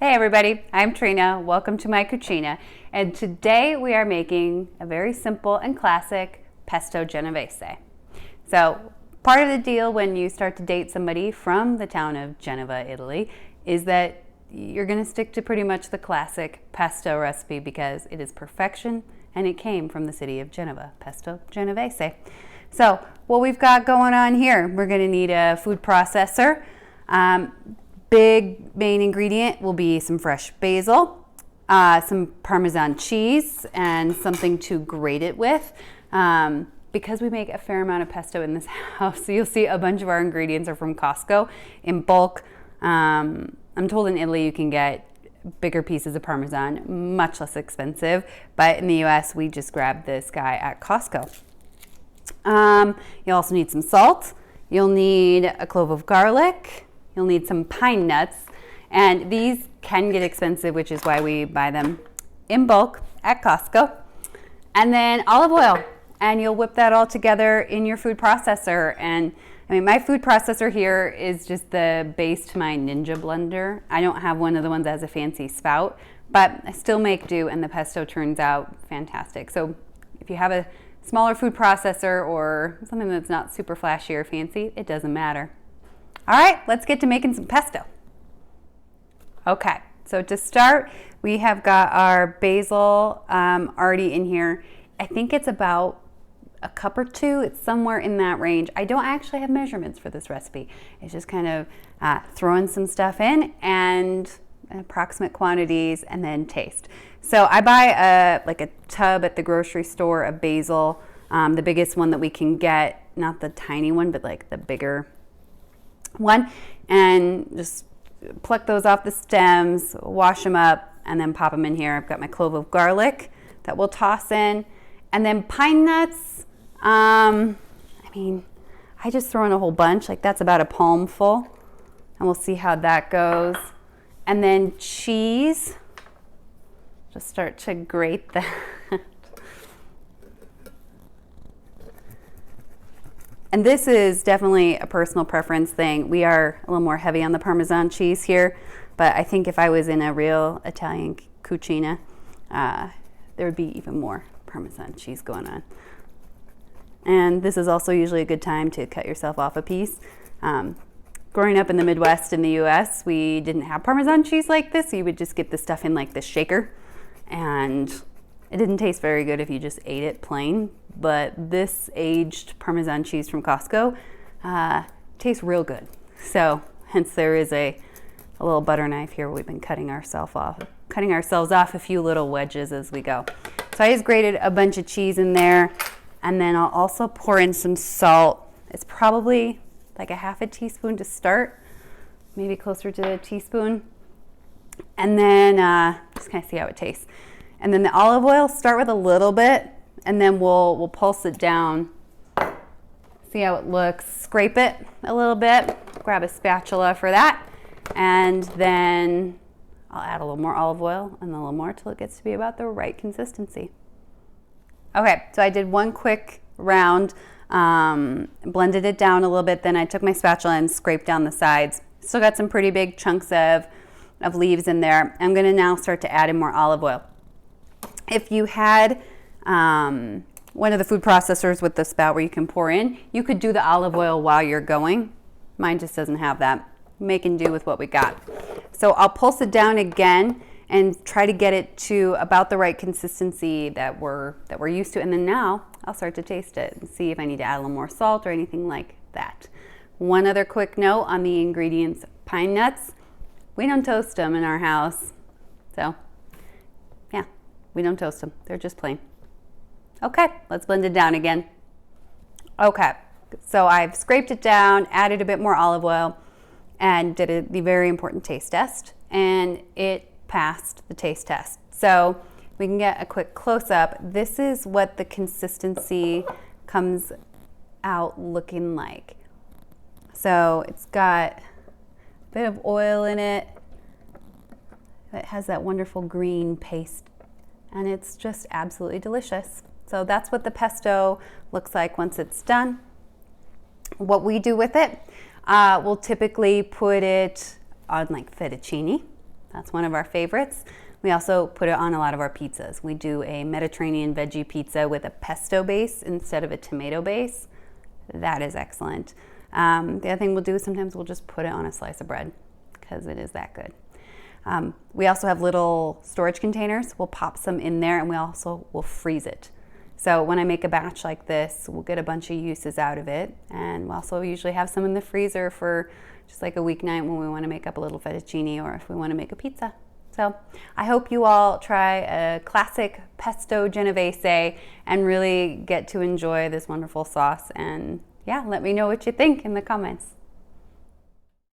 Hey everybody, I'm Trina. Welcome to my Cucina. And today we are making a very simple and classic Pesto Genovese. So part of the deal when you start to date somebody from the town of Genova, Italy, is that you're going to stick to pretty much the classic pesto recipe because it is perfection and it came from the city of Genova, Pesto Genovese. So what we've got going on here, we're going to need a food processor. Big main ingredient will be some fresh basil, some Parmesan cheese, and something to grate it with. Because we make a fair amount of pesto in this house, you'll see a bunch of our ingredients are from Costco in bulk. I'm told in Italy you can get bigger pieces of Parmesan, much less expensive, but in the US we just grab this guy at Costco. You'll also need some salt. You'll need a clove of garlic. You'll need some pine nuts, and these can get expensive, which is why we buy them in bulk at Costco. And then olive oil, and you'll whip that all together in your food processor. And I mean, my food processor here is just the base to my Ninja blender. I don't have one of the ones that has a fancy spout, but I still make do, and the pesto turns out fantastic. So if you have a smaller food processor or something that's not super flashy or fancy, it doesn't matter. All right, let's get to making some pesto. Okay, so to start, we have got our basil already in here. I think it's about a cup or two. It's somewhere in that range. I don't actually have measurements for this recipe. It's just kind of throwing some stuff in and approximate quantities and then taste. So I buy a tub at the grocery store of basil, the biggest one that we can get, not the tiny one, but like the bigger one, and just pluck those off the stems, wash them up, and then pop them in here. I've got my clove of garlic that we'll toss in, and then pine nuts. I just throw in a whole bunch, like that's about a palm full, and we'll see how that goes. And then cheese, just start to grate that. And this is definitely a personal preference thing. We are a little more heavy on the Parmesan cheese here, but I think if I was in a real Italian cucina, there would be even more Parmesan cheese going on. And this is also usually a good time to cut yourself off a piece. Growing up in the Midwest in the US, we didn't have Parmesan cheese like this, so you would just get the stuff in like this shaker, and it didn't taste very good if you just ate it plain, but this aged Parmesan cheese from Costco tastes real good. So hence there is a little butter knife here. We've been cutting ourselves off a few little wedges as we go. So I just grated a bunch of cheese in there, and then I'll also pour in some salt. It's probably like a half a teaspoon to start, maybe closer to a teaspoon. And then just kind of see how it tastes. And then the olive oil, start with a little bit, and then we'll pulse it down, see how it looks, scrape it a little bit, grab a spatula for that, and then I'll add a little more olive oil and a little more till it gets to be about the right consistency. Okay, so I did one quick round, blended it down a little bit, then I took my spatula and scraped down the sides. Still got some pretty big chunks of leaves in there. I'm gonna now start to add in more olive oil. If you had one of the food processors with the spout where you can pour in, you could do the olive oil while you're going. Mine just doesn't have that. Making do with what we got. So I'll pulse it down again and try to get it to about the right consistency that we're used to. And then now I'll start to taste it and see if I need to add a little more salt or anything like that. One other quick note on the ingredients: pine nuts. We don't toast them in our house. So yeah, we don't toast them. They're just plain. Okay, let's blend it down again. Okay, so I've scraped it down, added a bit more olive oil, and did the very important taste test, and it passed the taste test. So we can get a quick close-up. This is what the consistency comes out looking like. So it's got a bit of oil in it. It has that wonderful green paste, and it's just absolutely delicious. So that's what the pesto looks like once it's done. What we do with it, we'll typically put it on like fettuccine. That's one of our favorites. We also put it on a lot of our pizzas. We do a Mediterranean veggie pizza with a pesto base instead of a tomato base. That is excellent. The other thing we'll do is sometimes we'll just put it on a slice of bread because it is that good. We also have little storage containers. We'll pop some in there and we also will freeze it. So when I make a batch like this, we'll get a bunch of uses out of it. And we'll also usually have some in the freezer for just like a weeknight when we want to make up a little fettuccine or if we want to make a pizza. So I hope you all try a classic Pesto Genovese and really get to enjoy this wonderful sauce. And yeah, let me know what you think in the comments.